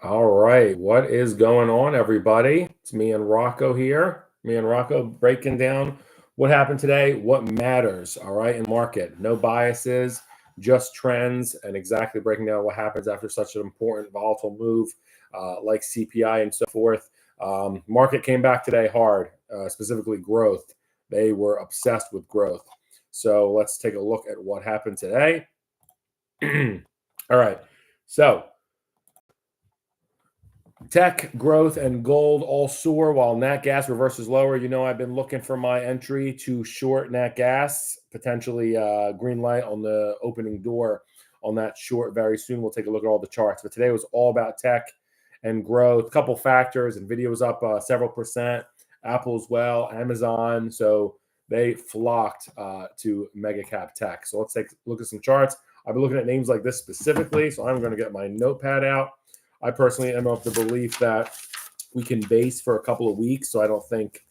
All right, what is going on, everybody? It's me and Rocco here. Me and Rocco breaking down what happened today, what matters, all right, in market. No biases, just trends, and exactly breaking down what happens after such an important volatile move like CPI and so forth. Market came back today hard, specifically growth. They were obsessed with growth. So let's take a look at what happened today. All right, so tech, growth, and gold all soar while nat gas reverses lower. You know, I've been looking for my entry to short nat gas, potentially green light on the opening door on that short very soon. We'll take a look at all the charts. But today was all about tech and growth. A couple factors, and video was up several percent. Apple as well, Amazon. So they flocked to mega cap tech. So let's take a look at some charts. I've been looking at names like this specifically, so I'm going to get my notepad out. I personally am of the belief that we can base for a couple of weeks, so I don't think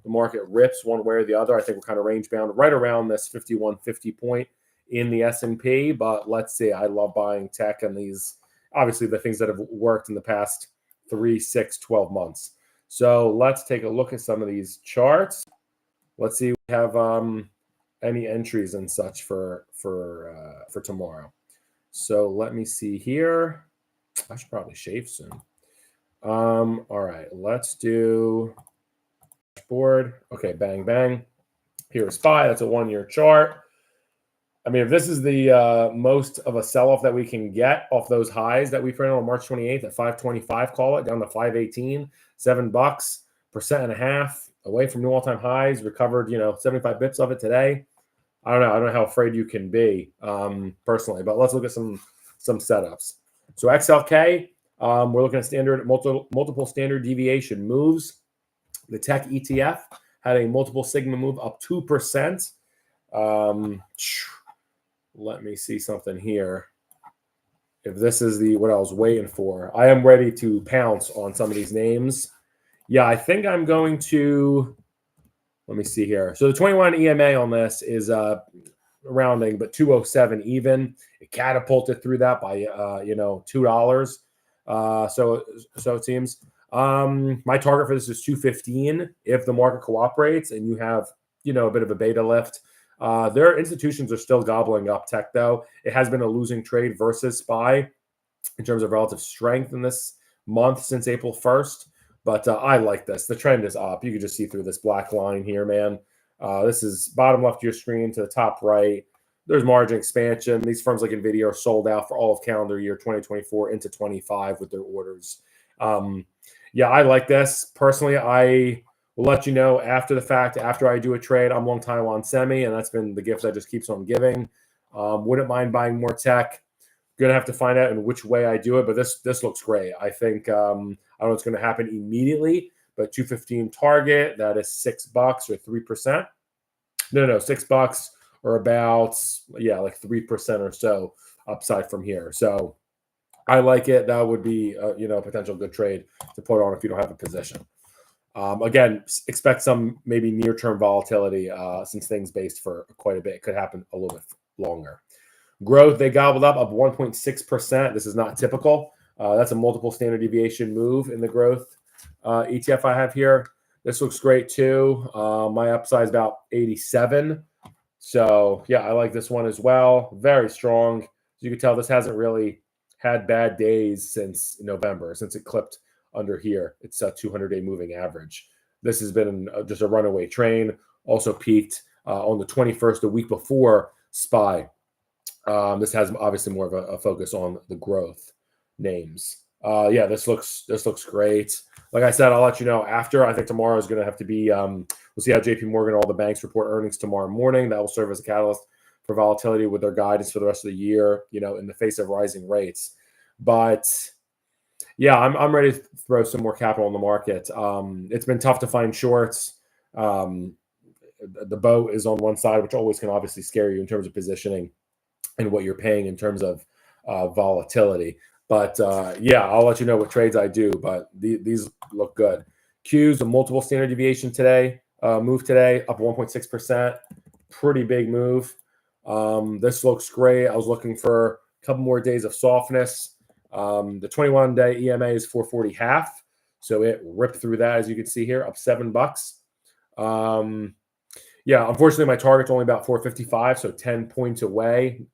the market rips one way or the other. I think we're kind of range bound right around this 5150 point in the S&P, but let's see. I love buying tech and these, obviously the things that have worked in the past 3, 6, 12 months. So let's take a look at some of these charts. Let's see if we have any entries and such for tomorrow. So let me see here. I should probably shave soon. All right, let's do dashboard. Okay, bang, bang. Here's SPY. That's a 1-year chart. I mean, if this is the most of a sell-off that we can get off those highs that we printed on March 28th at 525, call it, down to 518, $7, 1.5% away from new all-time highs, recovered, 75 bips of it today. I don't know how afraid you can be personally, but let's look at some setups. So XLK, we're looking at standard multiple standard deviation moves. The tech ETF had a multiple sigma move up 2%. Let me see something here. If this is what I was waiting for, I am ready to pounce on some of these names. Yeah, I think I'm going to. Let me see here. So the 21 EMA on this is rounding, but 207 even. It catapulted through that by $2. So it seems. My target for this is 215 if the market cooperates and you have a bit of a beta lift. Their institutions are still gobbling up tech though. It has been a losing trade versus SPY in terms of relative strength in this month since April 1st. But I like this. The trend is up. You can just see through this black line here, man. This is bottom left of your screen to the top right. There's margin expansion. These firms like NVIDIA are sold out for all of calendar year 2024 into 25 with their orders. Yeah, I like this. Personally, I will let you know after the fact, after I do a trade. I'm long time on semi, and that's been the gift that just keeps on giving. Wouldn't mind buying more tech. Going to have to find out in which way I do it, but this looks great. I think I don't know what's going to happen immediately, but 215 target, that is $6 or 3%. No, $6 or about like 3% or so upside from here. So I like it. That would be a potential good trade to put on if you don't have a position. Again, expect some maybe near-term volatility since things based for quite a bit. It could happen a little bit longer. Growth, they gobbled up 1.6%. This is not typical. That's a multiple standard deviation move in the growth ETF I have here. This looks great too. My upside is about 87. So yeah, I like this one as well. Very strong. As you can tell, this hasn't really had bad days since November, since it clipped under here. It's a 200-day moving average. This has been just a runaway train. Also peaked on the 21st, a week before SPY. This has obviously more of a focus on the growth names. Yeah, this looks great. Like I said, I'll let you know after. I think tomorrow is going to have to be. We'll see how JP Morgan, all the banks report earnings tomorrow morning. That will serve as a catalyst for volatility with their guidance for the rest of the year. In the face of rising rates. But yeah, I'm ready to throw some more capital in the market. It's been tough to find shorts. The boat is on one side, which always can obviously scare you in terms of positioning and what you're paying in terms of volatility. But yeah, I'll let you know what trades I do, but these look good. Q's a multiple standard deviation today, move today, up 1.6%. Pretty big move. This looks great. I was looking for a couple more days of softness. The 21-day EMA is 440.5. So it ripped through that, as you can see here, up $7. Yeah, unfortunately, my target's only about 455, so 10 points away.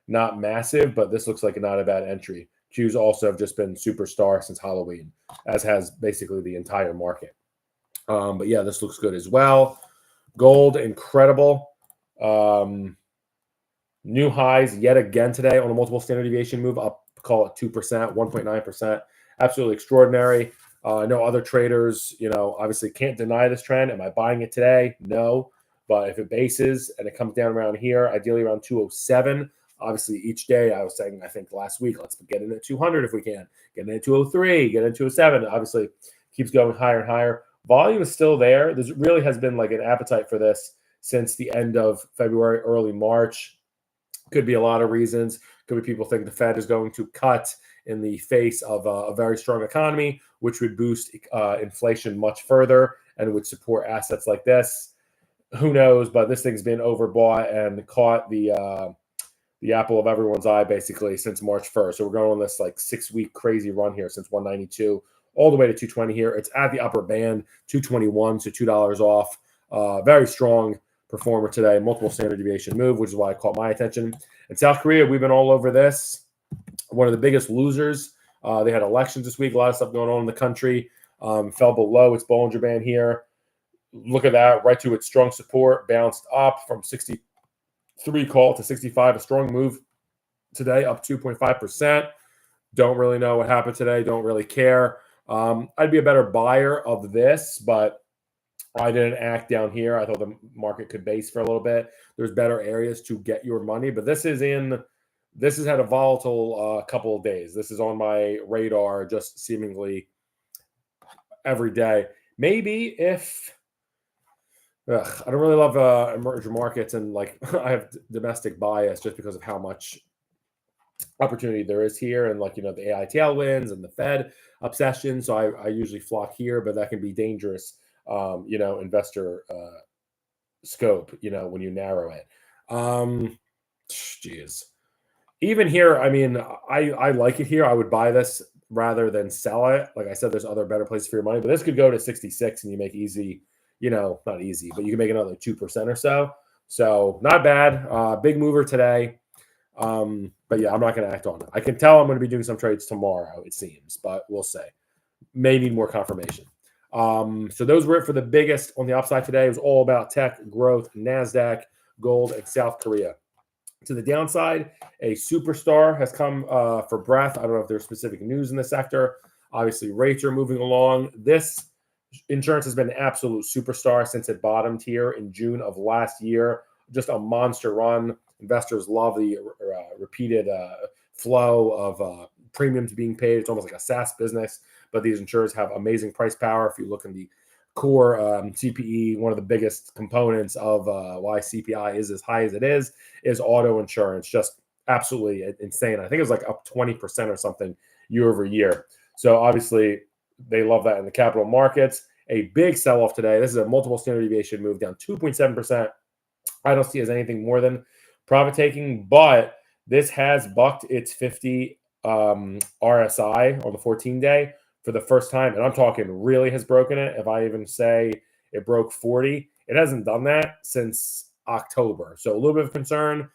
Not massive, but this looks like not a bad entry. Qs also have just been superstar since Halloween, as has basically the entire market. But yeah, this looks good as well. Gold, incredible. New highs yet again today on a multiple standard deviation move, up, call it 2%, 1.9%. Absolutely extraordinary. No other traders, obviously can't deny this trend. Am I buying it today? No. But if it bases and it comes down around here, ideally around 207, obviously each day I was saying, I think last week, let's get in at 200 if we can. Get in at 203, get in 207. Obviously keeps going higher and higher. Volume is still there. There really has been like an appetite for this since the end of February, early March. Could be a lot of reasons. Could be people think the Fed is going to cut in the face of a very strong economy, which would boost inflation much further and would support assets like this. Who knows? But this thing's been overbought and caught the apple of everyone's eye basically since March 1st. So we're going on this like 6-week crazy run here since 192 all the way to 220 here. It's at the upper band, 221, so $2 off. Very strong performer today, multiple standard deviation move, which is why it caught my attention. In South Korea, we've been all over this. One of the biggest losers. They had elections this week, a lot of stuff going on in the country. Fell below its Bollinger Band here. Look at that, right to its strong support, bounced up from 63 call to 65. A strong move today, up 2.5%. Don't really know what happened today. Don't really care. I'd be a better buyer of this, but I didn't act down here. I thought the market could base for a little bit. There's better areas to get your money, but this has had a volatile couple of days. This is on my radar just seemingly every day. Maybe if I don't really love emerging markets and like I have domestic bias just because of how much opportunity there is here and like the AI tailwinds and the Fed obsession. So I usually flock here, but that can be dangerous. Investor scope, when you narrow it. Geez. Even here, I mean, I like it here. I would buy this rather than sell it. Like I said, there's other better places for your money, but this could go to 66 and you make easy, not easy, but you can make another 2% or so. So not bad. Big mover today. But yeah, I'm not going to act on it. I can tell I'm going to be doing some trades tomorrow, it seems, but we'll see. May need more confirmation. So those were it for the biggest on the upside today. It was all about tech, growth, NASDAQ, gold, and South Korea. To the downside, a superstar has come for breath. I don't know if there's specific news in the sector. Obviously, rates are moving along. This insurance has been an absolute superstar since it bottomed here in June of last year. Just a monster run. Investors love the repeated flow of premiums being paid. It's almost like a SaaS business, but these insurers have amazing price power. If you look in the core CPE, one of the biggest components of why CPI is as high as it is auto insurance. Just absolutely insane. I think it was like up 20% or something year over year. So obviously they love that in the capital markets. A big sell-off today. This is a multiple standard deviation move down 2.7%. I don't see it as anything more than profit taking, but this has bucked its 50 RSI on the 14-day for the first time. And I'm talking really has broken it. If I even say it broke 40, it hasn't done that since October. So a little bit of concern.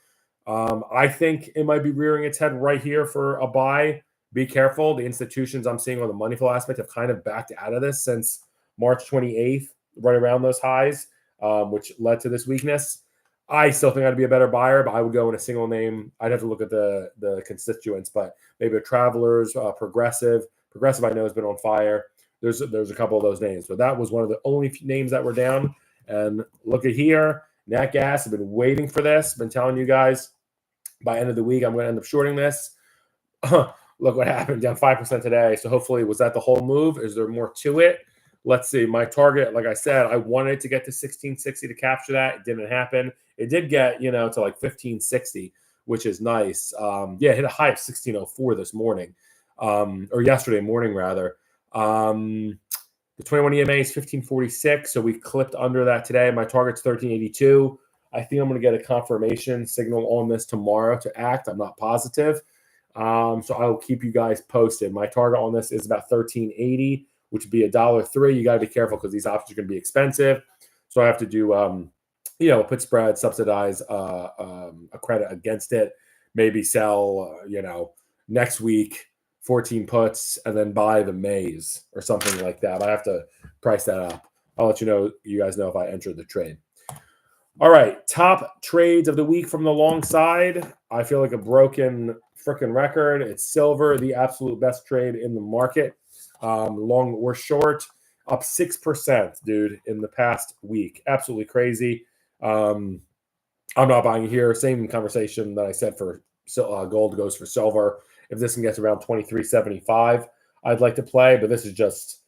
I think it might be rearing its head right here for a buy. Be careful. The institutions I'm seeing on the money flow aspect have kind of backed out of this since March 28th, right around those highs, which led to this weakness. I still think I'd be a better buyer, but I would go in a single name. I'd have to look at the constituents, but maybe a Travelers, Progressive. Progressive, I know, has been on fire. There's a couple of those names, but that was one of the only names that were down. And look at here, Nat Gas. Have been waiting for this. Been telling you guys by end of the week I'm going to end up shorting this. Look what happened, down 5% today. So hopefully, was that the whole move? Is there more to it? Let's see. My target, like I said, I wanted to get to 1660 to capture that. It didn't happen. It did get, to like 1560, which is nice. It hit a high of 1604 this morning, or yesterday morning, rather. The 21 EMA is 1546, so we clipped under that today. My target's 1382. I think I'm going to get a confirmation signal on this tomorrow to act. I'm not positive. So I'll keep you guys posted. My target on this is about 13.80, which would be $1.03. You got to be careful because these options are going to be expensive. So I have to do, put spread, subsidize a credit against it, maybe sell, next week 14 puts and then buy the Mays or something like that. I have to price that up. I'll let you guys know if I enter the trade. All right, top trades of the week from the long side. I feel like a broken freaking record. It's silver, the absolute best trade in the market. Long or short, up 6%, dude, in the past week. Absolutely crazy. I'm not buying here. Same conversation that I said for gold goes for silver. If this can get to around 23.75, I'd like to play, but this is just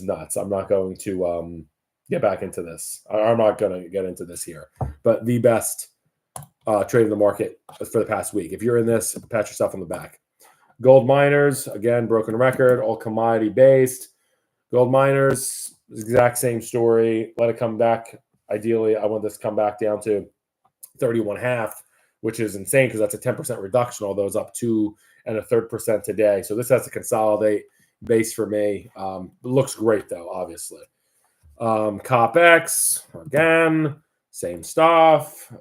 nuts. I'm not going to get back into this. I'm not going to get into this here. But the best trade in the market for the past week. If you're in this, pat yourself on the back. Gold miners, again, broken record, all commodity based. Gold miners, exact same story. Let it come back. Ideally, I want this to come back down to 31.5, which is insane because that's a 10% reduction, although it's up 2.33% today. So this has to consolidate base for me. It looks great, though, obviously. COPX, again, same stuff.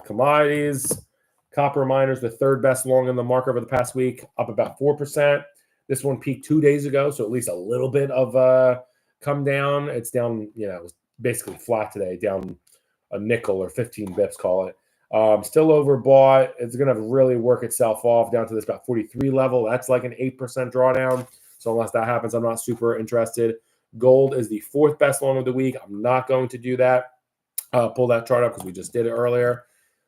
Commodities, copper miners, the third best long in the market over the past week, up about 4%. This one peaked 2 days ago, so at least a little bit of come down. It's down, it was basically flat today, down a nickel or 15 bips, call it. Still overbought. It's going to really work itself off down to this about 43 level. That's like an 8% drawdown. So unless that happens, I'm not super interested. Gold is the fourth best long of the week. I'm not going to do that. Pull that chart up because we just did it earlier.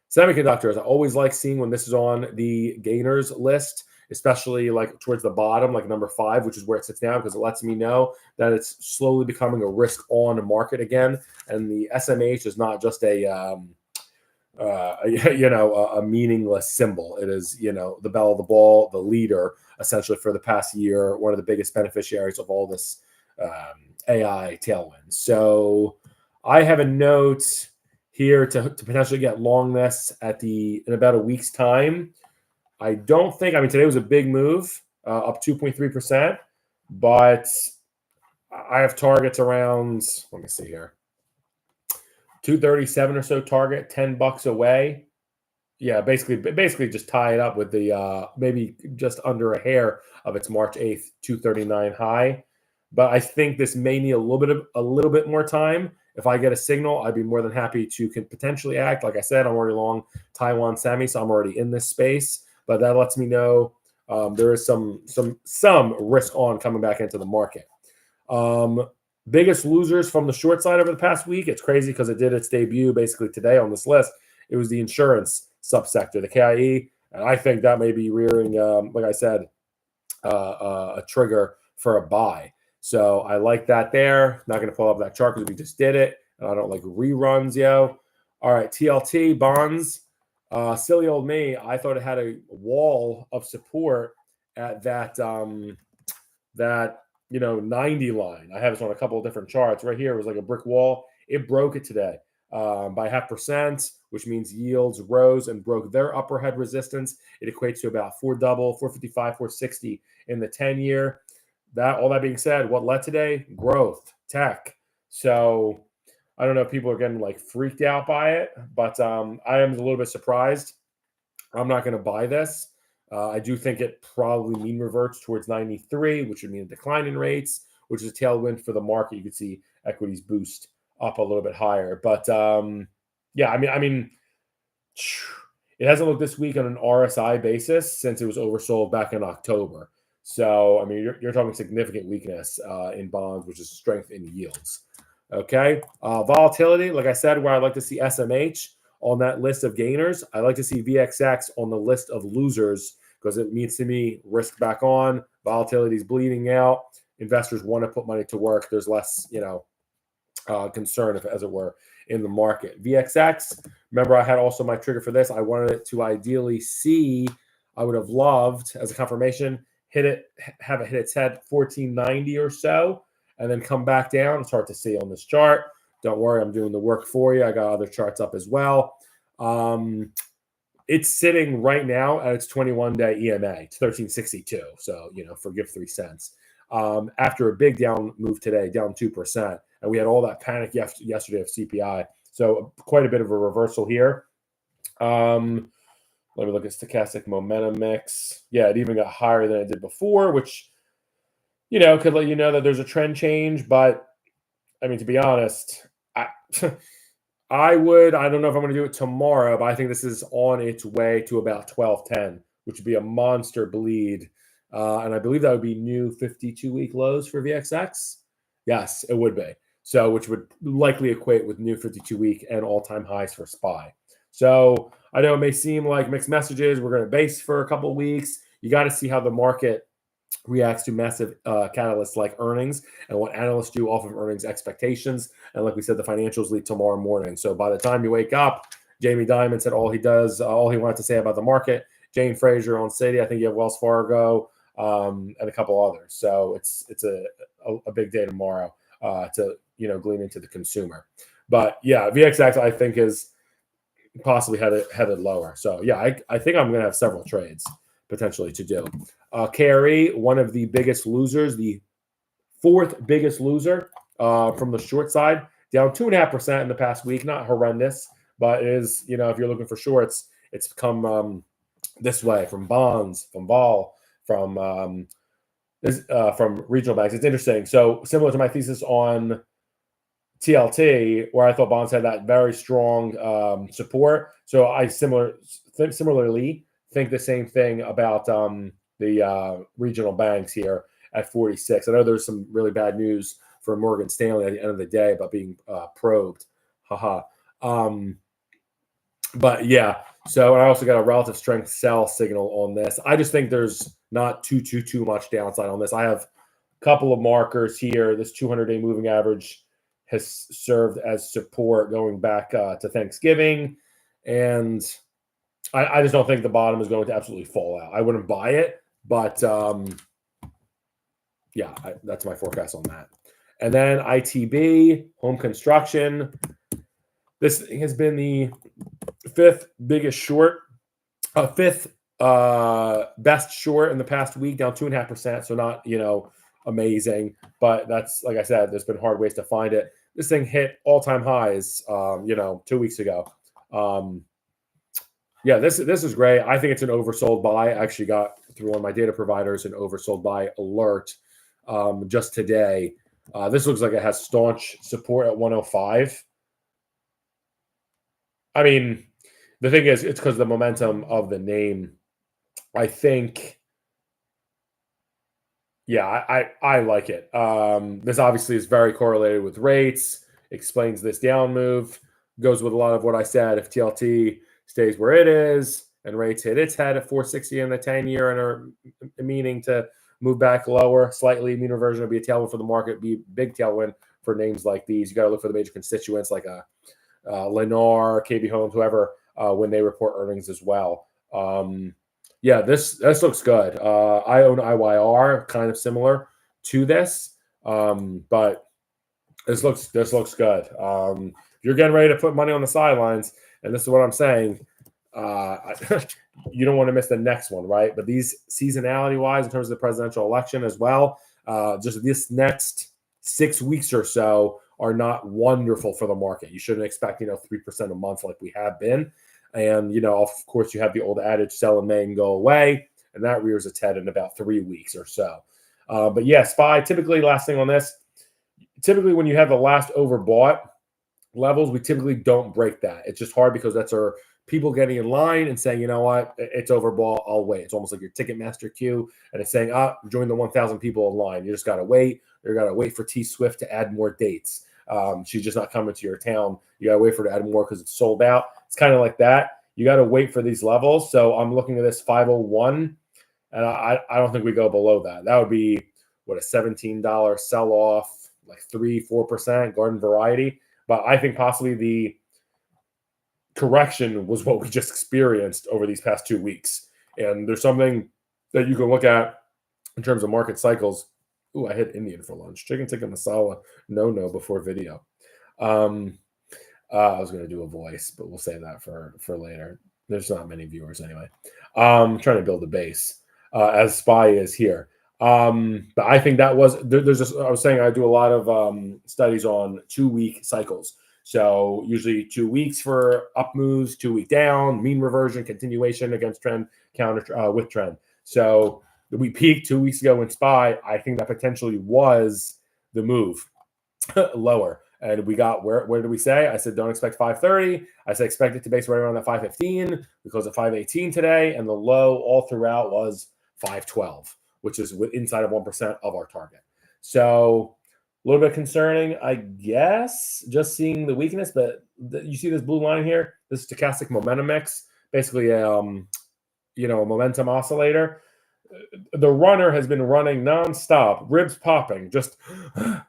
Semiconductors, I always like seeing when this is on the gainers list, especially like towards the bottom, like number 5, which is where it sits now, because it lets me know that it's slowly becoming a risk on market again. And the SMH is not just a meaningless symbol. It is, the belle of the ball, the leader, essentially for the past year, one of the biggest beneficiaries of all this AI tailwind. So I have a note here to potentially get long this in about a week's time. I don't think, today was a big move, up 2.3%, but I have targets around, let me see here, 237 or so target, $10 away. Yeah, basically just tie it up with the maybe just under a hair of its March 8th 239 high. But I think this may need a little bit more time. If I get a signal, I'd be more than happy to potentially act. Like I said, I'm already long Taiwan semi, so I'm already in this space. But that lets me know there is some risk on coming back into the market. Biggest losers from the short side over the past week. It's crazy because it did its debut basically today on this list. It was the insurance subsector, the KIE, and I think that may be rearing, like I said, a trigger for a buy. So I like that there. Not going to pull up that chart because we just did it. And I don't like reruns, yo. All right, TLT bonds. Silly old me. I thought it had a wall of support at that 90 line. I have this on a couple of different charts. Right here, it was like a brick wall. It broke it today by 0.5%, which means yields rose and broke their upper head resistance. It equates to about 455, 460 in the 10-year. All that being said, what led today? Growth, tech. So I don't know if people are getting like freaked out by it, but I am a little bit surprised. I'm not going to buy this. I do think it probably mean reverts towards 93, which would mean a decline in rates, which is a tailwind for the market. You could see equities boost up a little bit higher. But yeah, it hasn't looked this week on an RSI basis since it was oversold back in October. So, you're talking significant weakness in bonds, which is strength in yields. Okay. Volatility, like I said, where I'd like to see SMH on that list of gainers. I like to see VXX on the list of losers because it means to me risk back on. Volatility is bleeding out. Investors want to put money to work. There's less, concern, as it were, in the market. VXX, remember I had also my trigger for this. I wanted it to ideally see, I would have loved as a confirmation, have it hit its head 1490 or so, and then come back down. It's hard to see on this chart. Don't worry, I'm doing the work for you. I got other charts up as well. it's sitting right now at its 21-day EMA. It's 1362. So, forgive 3 cents. After a big down move today, down 2%. And we had all that panic yesterday of CPI. So quite a bit of a reversal here. Let me look at stochastic momentum mix. Yeah, it even got higher than it did before, which, could let you know that there's a trend change. But, I mean, to be honest, I I don't know if I'm going to do it tomorrow, but I think this is on its way to about 1210, which would be a monster bleed. And I believe that would be new 52-week lows for VXX. Yes, it would be. So, which would likely equate with new 52-week and all-time highs for SPY. So, I know it may seem like mixed messages. We're going to base for a couple of weeks. You got to see how the market reacts to massive catalysts like earnings and what analysts do off of earnings expectations. And like we said, the financials lead tomorrow morning. So by the time you wake up, Jamie Dimon said all he wanted to say about the market. Jane Fraser on Citi, I think you have Wells Fargo, and a couple others. So it's a big day tomorrow to glean into the consumer. But yeah, VXX I think is possibly headed lower. So yeah, I think I'm going to have several trades potentially to do. KRE, one of the biggest losers, the fourth biggest loser from the short side, down 2.5% in the past week. Not horrendous, but it is, if you're looking for shorts, it's come this way from bonds, from vol, from regional banks. It's interesting. So similar to my thesis on TLT, where I thought bonds had that very strong support. So I similarly think the same thing about the regional banks here at 46. I know there's some really bad news for Morgan Stanley at the end of the day about being probed. Haha. But yeah, so I also got a relative strength sell signal on this. I just think there's not too much downside on this. I have a couple of markers here. This 200-day moving average has served as support going back to Thanksgiving. And I just don't think the bottom is going to absolutely fall out. I wouldn't buy it, but that's my forecast on that. And then ITB, home construction. This has been the fifth best short in the past week, down 2.5%. So not, amazing, but that's, like I said, there's been hard ways to find it. This thing hit all-time highs, 2 weeks ago. This is great. I think it's an oversold buy. I actually got through one of my data providers an oversold buy alert just today. This looks like it has staunch support at 105. I mean, the thing is, it's because of the momentum of the name. I think, I like it. This obviously is very correlated with rates, explains this down move, goes with a lot of what I said. If TLT stays where it is and rates hit its head at 460 in the 10-year and are meaning to move back lower slightly, mean reversion will be a tailwind for the market, be a big tailwind for names like these. You got to look for the major constituents like Lennar, KB Homes, whoever, when they report earnings as well. This looks good. I own IYR, kind of similar to this, but this looks good. If you're getting ready to put money on the sidelines, and this is what I'm saying, you don't want to miss the next one, right? But these seasonality-wise, in terms of the presidential election as well, just this next 6 weeks or so are not wonderful for the market. You shouldn't expect 3% a month like we have been. And, of course, you have the old adage, sell in May and go away, and that rears its head in about 3 weeks or so. But yeah, SPY, typically, last thing on this, typically when you have the last overbought levels, we typically don't break that. It's just hard because that's our people getting in line and saying, you know what, it's overbought, I'll wait. It's almost like your Ticketmaster queue, and it's saying, join the 1,000 people in line. You just got to wait. You got to wait for T Swift to add more dates. She's just not coming to your town. You got to wait for her to add more because it's sold out. It's kind of like that. You got to wait for these levels. So I'm looking at this 501, and I don't think we go below that. That would be, a $17 sell-off, like 3-4% garden variety. But I think possibly the correction was what we just experienced over these past 2 weeks. And there's something that you can look at in terms of market cycles. Ooh, I hit Indian for lunch. Chicken tikka masala, no before video. I was going to do a voice, but we'll save that for later. There's not many viewers anyway. Trying to build a base as SPY is here. But I think that was there's just I was saying I do a lot of studies on 2-week cycles. So usually 2 weeks for up moves, 2-week down, mean reversion, continuation against trend, counter with trend. So we peaked 2 weeks ago in SPY. I think that potentially was the move lower. And we got where did we say? I said don't expect 530. I said expect it to base right around that 515. We closed at 518 today, and the low all throughout was 512, which is inside of 1% of our target. So a little bit concerning, I guess, just seeing the weakness. But you see this blue line here, this stochastic momentum mix, basically a momentum oscillator. The runner has been running nonstop, ribs popping, just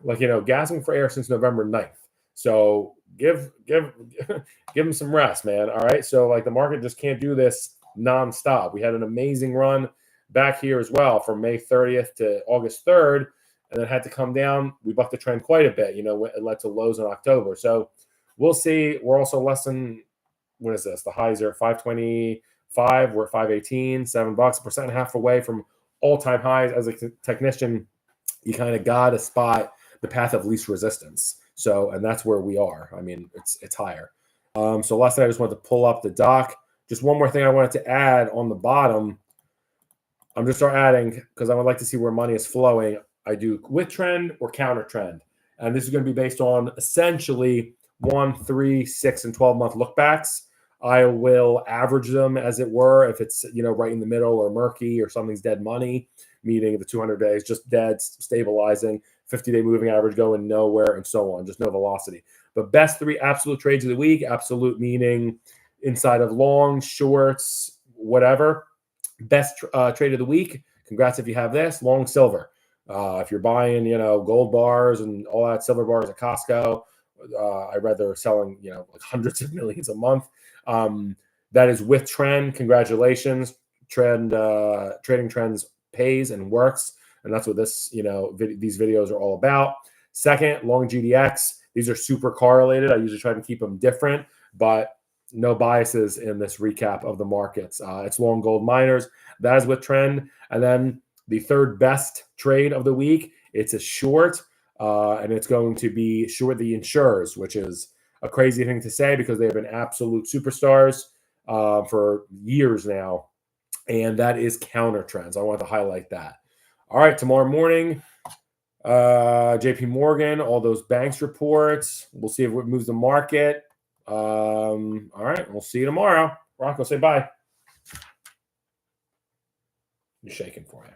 like gasping for air since November 9th. So give him some rest, man. All right. So like the market just can't do this nonstop. We had an amazing run back here as well from May 30th to August 3rd, and then had to come down. We bucked the trend quite a bit. It led to lows in October. So we'll see. We're also less than, what is this? The highs are at 520. We're at 518, $7, 1.5% away from all-time highs. As a technician, you kind of got to spot the path of least resistance. So, and that's where we are. I mean, it's higher. So last night I just wanted to pull up the doc. Just one more thing I wanted to add on the bottom. I'm just start adding because I would like to see where money is flowing. I do with trend or counter trend. And this is going to be based on essentially 1, 3, 6, and 12-month lookbacks. I will average them, as it were, if it's right in the middle or murky or something's dead money, meaning the 200 days just dead, stabilizing, 50-day moving average going nowhere, and so on, just no velocity. But best 3 absolute trades of the week, absolute meaning inside of long, shorts, whatever. Best trade of the week, congrats if you have this, long silver. If you're buying, gold bars and all that, silver bars at Costco, I read they're selling, like hundreds of millions a month. That is with trend. Congratulations. Trading trends pays and works. And that's what these videos are all about. Second, long GDX. These are super correlated. I usually try to keep them different, but no biases in this recap of the markets. It's long gold miners. That is with trend. And then the third best trade of the week, it's a short, and it's going to be short the insurers, which is a crazy thing to say because they've been absolute superstars for years now. And that is counter trends. I want to highlight that. All right, tomorrow morning, JP Morgan, all those banks reports. We'll see if it moves the market. All right, we'll see you tomorrow. Rocco, say bye. You're shaking for you.